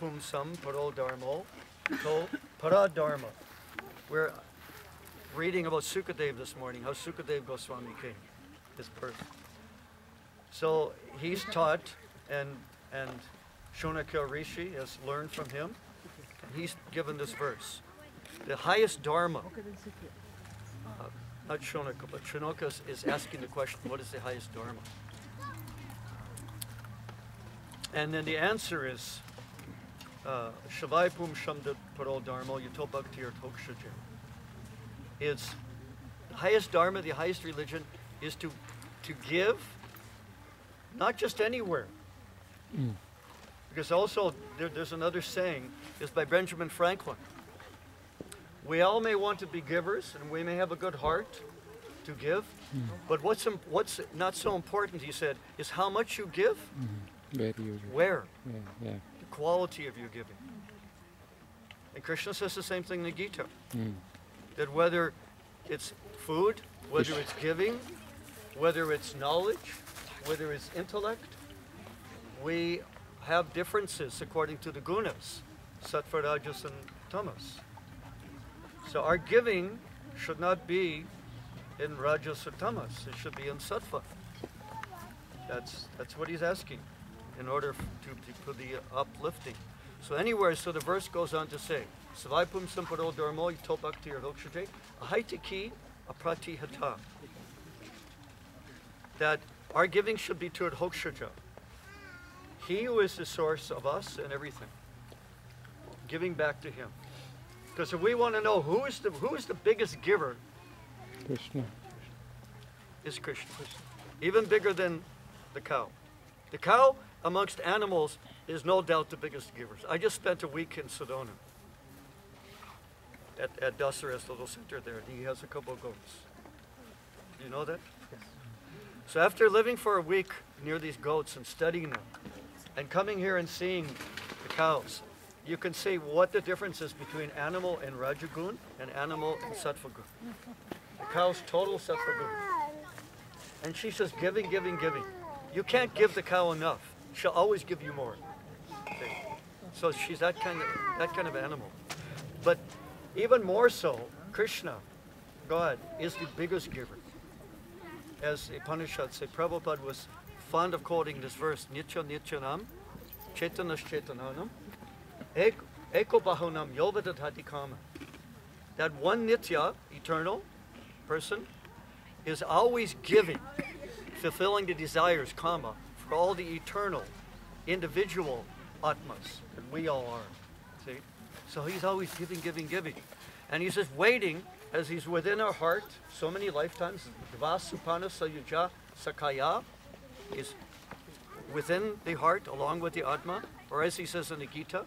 Pumsam Paro Dharmo To Para Dharma. We're reading about Sukadev this morning, how Sukadev Goswami came, his birth. So he's taught, and Shonakya Rishi has learned from him. And he's given this verse. The highest Dharma, not Shonaka, but Shonaka is asking the question, what is the highest Dharma? And then the answer is, Shavai Pum Shamdat Paro Dharma Yutobhaktir Tokshaja. It's the highest Dharma, the highest religion, is to give, not just anywhere. Because also, there's another saying, is by Benjamin Franklin. We all may want to be givers, and we may have a good heart to give, but what's not so important, he said, is how much you give, where, the quality of your giving. And Krishna says the same thing in the Gita, that whether it's food, whether it's giving, whether it's knowledge, whether it's intellect, we have differences according to the gunas, sattva, rajas, and tamas. So our giving should not be in rajas or tamas, it should be in sattva. That's what he's asking in order for the uplifting. So anywhere, so the verse goes on to say, Savaipum Samparo Dharmo Yitobhakti Rokshaje, Ahaitiki Apratihata. That our giving should be toward Hokshaja. He who is the source of us and everything. Giving back to him. Because if we want to know who is the biggest giver, Krishna. Is Krishna. Even bigger than the cow. The cow amongst animals is no doubt the biggest givers. I just spent a week in Sedona at Dasara's little center there. He has a couple of goats. Do you know that? Yes. So after living for a week near these goats and studying them, and coming here and seeing the cows, you can see what the difference is between animal and Rajagun and animal and Sattvagun. The cow's total Sattvagun. And she says, giving, giving, giving. You can't give the cow enough. She'll always give you more. Okay. So she's that kind of animal. But even more so, Krishna, God, is the biggest giver. As the Upanishads say, Prabhupada was fond of quoting this verse, Nitya Nityanam, Chaitanas Chaitananam, Eko Bahunam Yovadadhati Kama. That one Nitya, eternal person, is always giving, fulfilling the desires, Kama, for all the eternal, individual Atmas that we all are. See? So he's always giving, giving, giving. And he's just waiting as he's within our heart, so many lifetimes, Vasupana Sayuja Sakaya, is within the heart along with the Atma, or as he says in the Gita,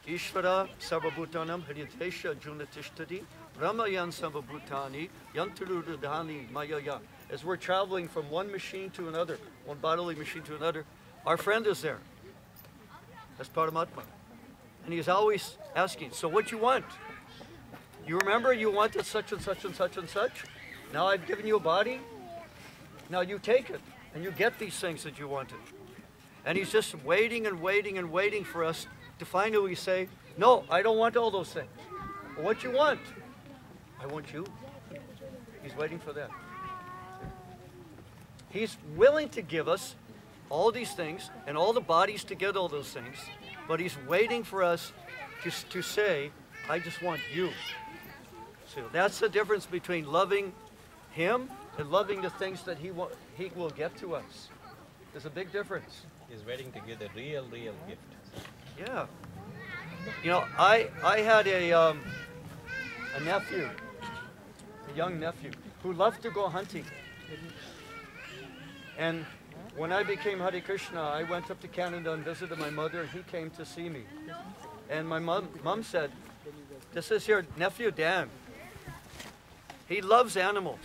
Ishvara Sarvabhutanam Hridesha Junatishtadi Ramayan Sarvabhutani Yanturudhani Mayaya. As we're traveling from one machine to another, one bodily machine to another, our friend is there. That's Paramatma. And he's always asking, so what you want? You remember you wanted such and such and such and such? Now I've given you a body. Now you take it. And you get these things that you wanted. And he's just waiting and waiting and waiting for us to finally say, no, I don't want all those things. What you want? I want you. He's waiting for that. He's willing to give us all these things and all the bodies to get all those things, but he's waiting for us to say, I just want you. So that's the difference between loving him and loving the things that he will get to us. There's a big difference. He's waiting to give the real gift. Yeah. You know, I had a nephew, a young nephew, who loved to go hunting. And when I became Hare Krishna, I went up to Canada and visited my mother, and he came to see me. And my mom said, this is your nephew Dan. He loves animals.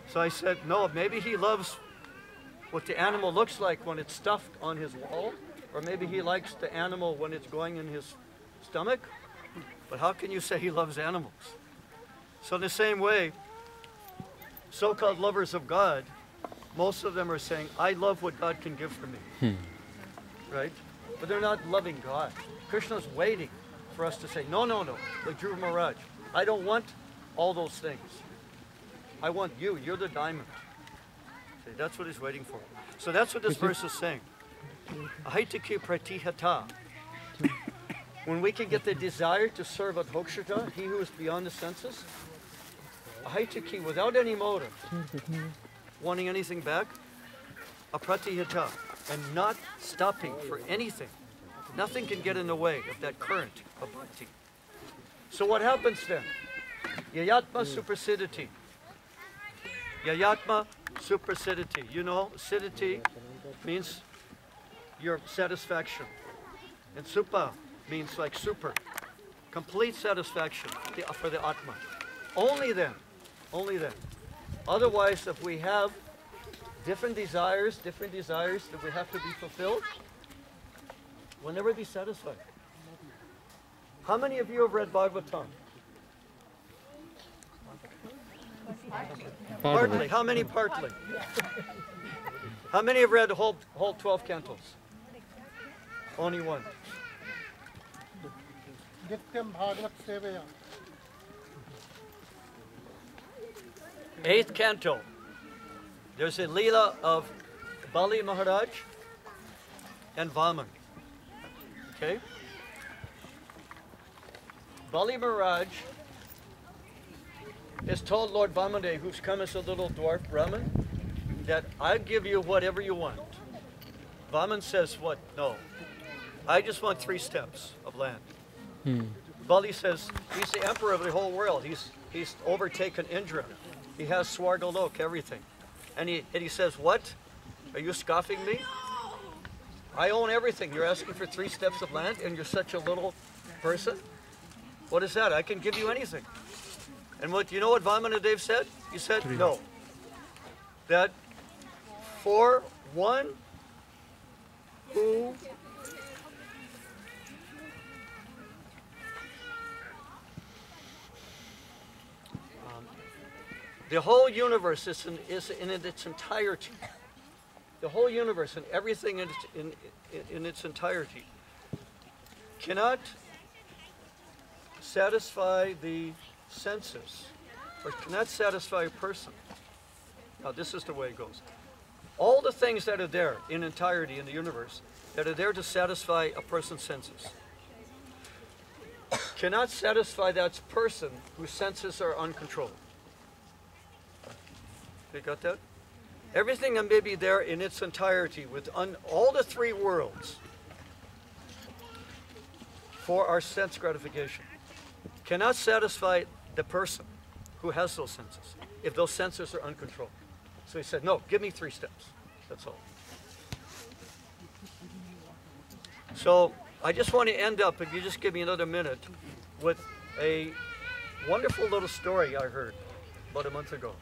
So I said, no, maybe he loves what the animal looks like when it's stuffed on his wall, or maybe he likes the animal when it's going in his stomach. But how can you say he loves animals? So in the same way, so-called lovers of God most of them are saying, I love what God can give for me. Right? But they're not loving God. Krishna's waiting for us to say, no, no, no. Like Dhruva Maharaj, I don't want all those things. I want you. You're the diamond. See, that's what he's waiting for. So that's what this verse is saying. Ahaitaki pratihata. When we can get the desire to serve Adhokshata, he who is beyond the senses, ahaitaki, without any motive, wanting anything back, apratihata, and not stopping for anything. Nothing can get in the way of that current of bhakti. So what happens then? Yayatma suprasiddhiti. Yayatma suprasiddhiti. You know, siddhiti means your satisfaction. And supa means like super. Complete satisfaction for the Atma. Only then. Only then. Otherwise, if we have different desires that we have to be fulfilled, we'll never be satisfied. How many of you have read Bhagavatam? Partly. How many partly? How many have read the whole 12 cantos? Only one. Eighth canto. There's a Leela of Bali Maharaj and Vaman. Okay? Bali Maharaj has told Lord Vamandev, who's come as a little dwarf Brahmin, that I'll give you whatever you want. Vaman says, what? No. I just want 3 steps of land. Bali says, he's the emperor of the whole world. He's overtaken Indra. He has Swargalok, everything. And he says, what? Are you scoffing me? I own everything. You're asking for 3 steps of land and you're such a little person? What is that? I can give you anything. And you know what Vamanadev said? He said, no. That for one who the whole universe is in its entirety. The whole universe and everything in its entirety cannot satisfy the senses or cannot satisfy a person. Now this is the way it goes. All the things that are there in entirety in the universe that are there to satisfy a person's senses cannot satisfy that person whose senses are uncontrolled. You got that? Everything that may be there in its entirety with all the 3 worlds for our sense gratification cannot satisfy the person who has those senses if those senses are uncontrolled. So he said, no, give me 3 steps. That's all. So I just want to end up, if you just give me another minute, with a wonderful little story I heard about a month ago.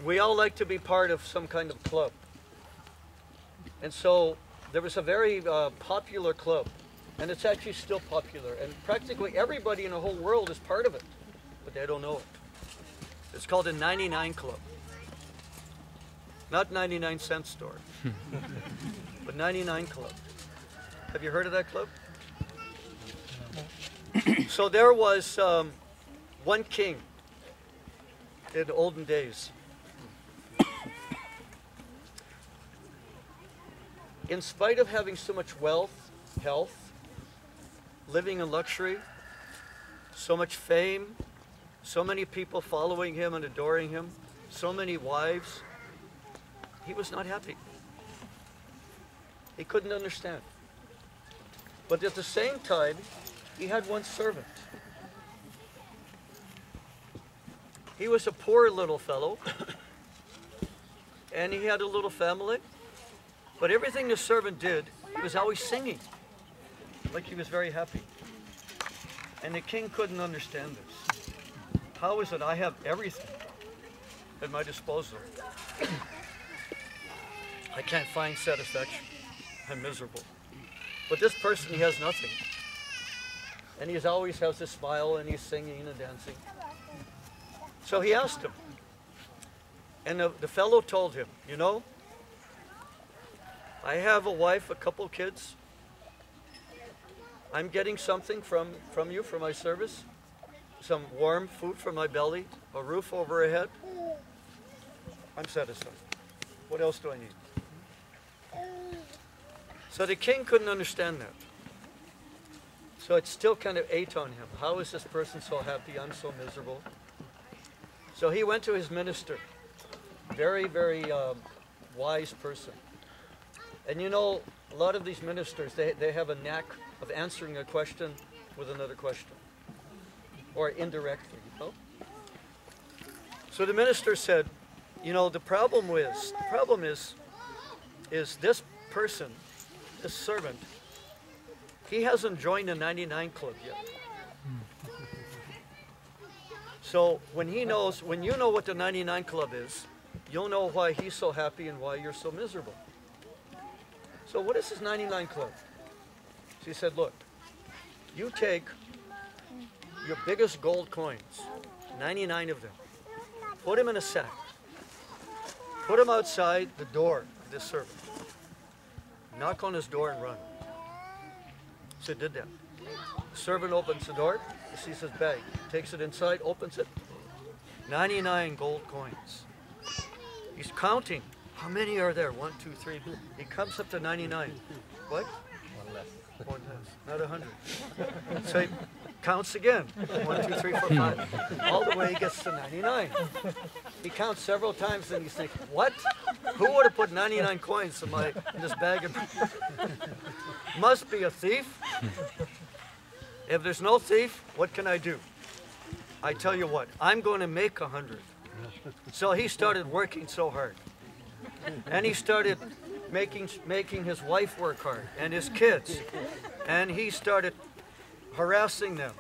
We all like to be part of some kind of club. And so there was a very popular club, and it's actually still popular, and practically everybody in the whole world is part of it, but they don't know it. It's called the 99 Club. Not 99 cent store, but 99 Club. Have you heard of that club? So there was one king in the olden days. In spite of having so much wealth, health, living in luxury, so much fame, so many people following him and adoring him, so many wives, he was not happy. He couldn't understand. But at the same time, he had one servant. He was a poor little fellow, and he had a little family. But everything the servant did, he was always singing, like he was very happy. And the king couldn't understand this. How is it I have everything at my disposal? I can't find satisfaction. I'm miserable. But this person, he has nothing. And he always has a smile and he's singing and dancing. So he asked him, And the fellow told him, you know, I have a wife, a couple kids. I'm getting something from you for my service. Some warm food for my belly, a roof over my head. I'm satisfied. What else do I need? So the king couldn't understand that. So it still kind of ate on him. How is this person so happy? I'm so miserable. So he went to his minister. Very, very wise person. And you know, a lot of these ministers, they have a knack of answering a question with another question. Or indirectly, you know? So the minister said, you know, the problem is this person, this servant, he hasn't joined the 99 club yet. So when you know what the 99 club is, you'll know why he's so happy and why you're so miserable. So what is this 99 club? She said, look, you take your biggest gold coins, 99 of them, put them in a sack, put them outside the door of this servant, knock on his door and run. So he did that. The servant opens the door, he sees his bag, takes it inside, opens it, 99 gold coins. He's counting. How many are there? 1, 2, 3. He comes up to 99. What? One less. One less. Not 100. So he counts again. 1, 2, 3, 4, 5. All the way he gets to 99. He counts several times and he's thinking, what? Who would have put 99 coins in this bag? Must be a thief. If there's no thief, what can I do? I tell you what, I'm going to make 100. So he started working so hard. And he started making his wife work hard and his kids. And he started harassing them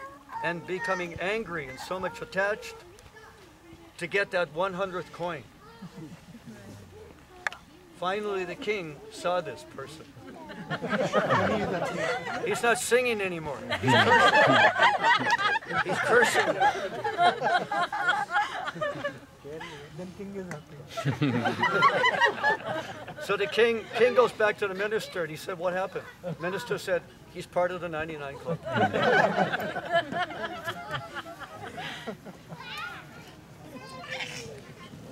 and becoming angry and so much attached to get that 100th coin. Finally, the king saw this person. He's not singing anymore. He's cursing. He's cursing. So the king goes back to the minister and he said, what happened? The minister said, he's part of the 99 club.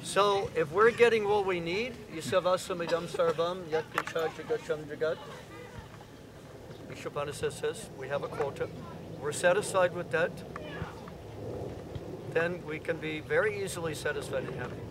So if we're getting what we need, Yisavasamidam Sarvam Yakricha Jagacham Jagat, Vishupanisa says, we have a quota. We're satisfied with that. Then we can be very easily satisfied and happy.